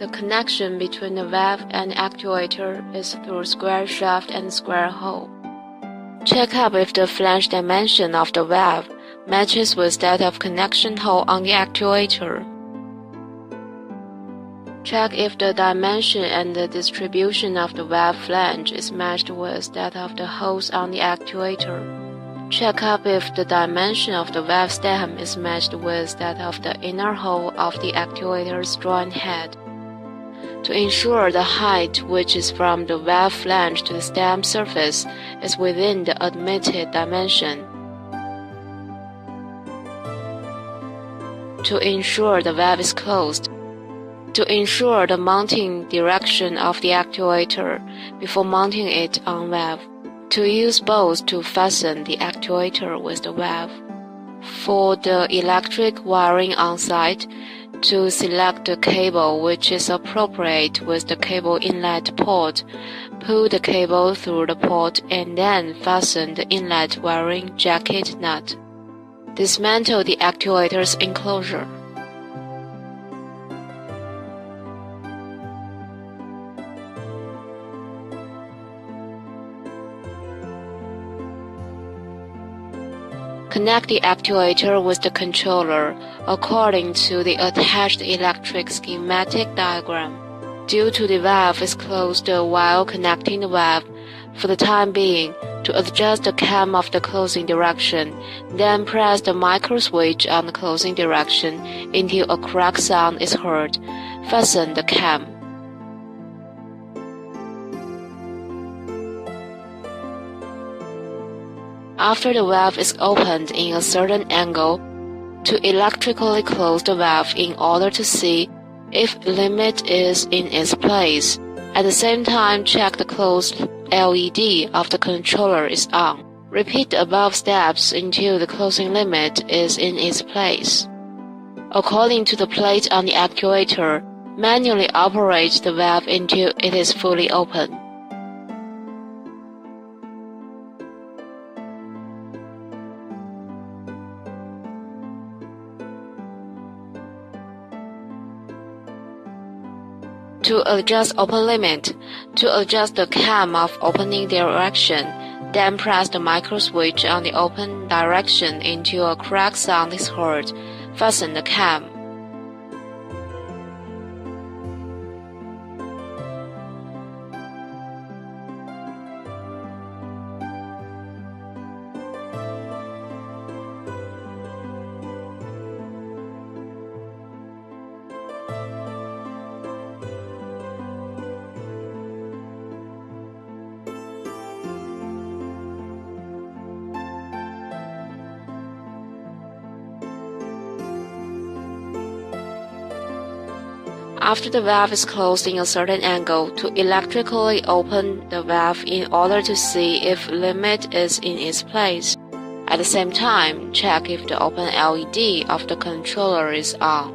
The connection between the valve and actuator is through square shaft and square hole. Check up if the flange dimension of the valve matches with that of connection hole on the actuator. Check if the dimension and the distribution of the valve flange is matched with that of the holes on the actuator. Check up if the dimension of the valve stem is matched with that of the inner hole of the actuator's joint head. To ensure the height, which is from the valve flange to the stem surface, is within the admitted dimension. To ensure the valve is closed. To ensure the mounting direction of the actuator before mounting it on valve. To use bolts to fasten the actuator with the valve. For the electric wiring on site, to select the cable which is appropriate with the cable inlet port, pull the cable through the port and then fasten the inlet wiring jacket nut. Dismantle the actuator's enclosure. Connect the actuator with the controller according to the attached electric schematic diagram. Due to the valve is closed while connecting the valve, for the time being, to adjust the cam of the closing direction, then press the micro switch on the closing direction until a crack sound is heard. Fasten the cam. After the valve is opened in a certain angle, to electrically close the valve in order to see if limit is in its place. At the same time, check the closed LED of the controller is on. Repeat the above steps until the closing limit is in its place. According to the plate on the actuator, manually operate the valve until it is fully open. To adjust open limit, to adjust the cam of opening direction, then press the micro switch on the open direction until a crack sound is heard. Fasten the cam. After the valve is closed in a certain angle, to electrically open the valve in order to see if limit is in its place. At the same time, check if the open LED of the controller is on.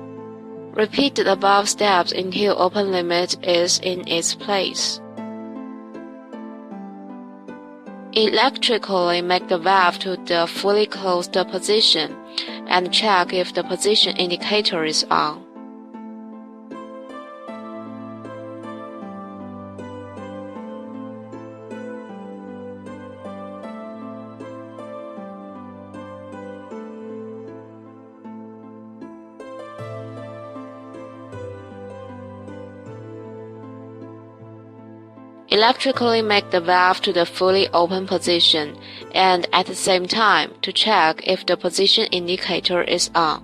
Repeat the above steps until open limit is in its place. Electrically make the valve to the fully closed position and check if the position indicator is on. Electrically make the valve to the fully open position and at the same time to check if the position indicator is on.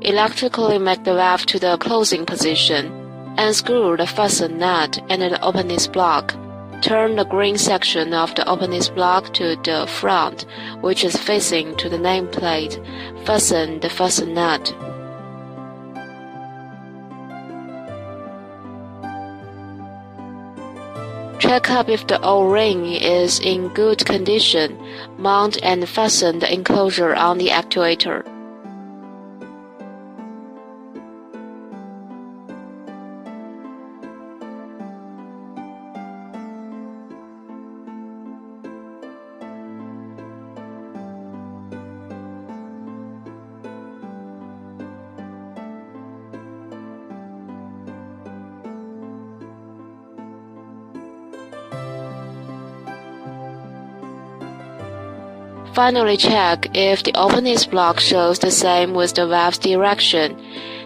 Electrically make the valve to the closing position. Unscrew the fasten nut and the openness block. Turn the green section of the openness block to the front, which is facing to the nameplate. Fasten the fasten nut. Check up if the O-ring is in good condition. Mount and fasten the enclosure on the actuator. Finally, check if the openings block shows the same with the valve's direction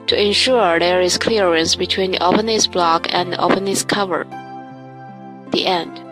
to ensure there is clearance between the openings block and the openings cover. The end.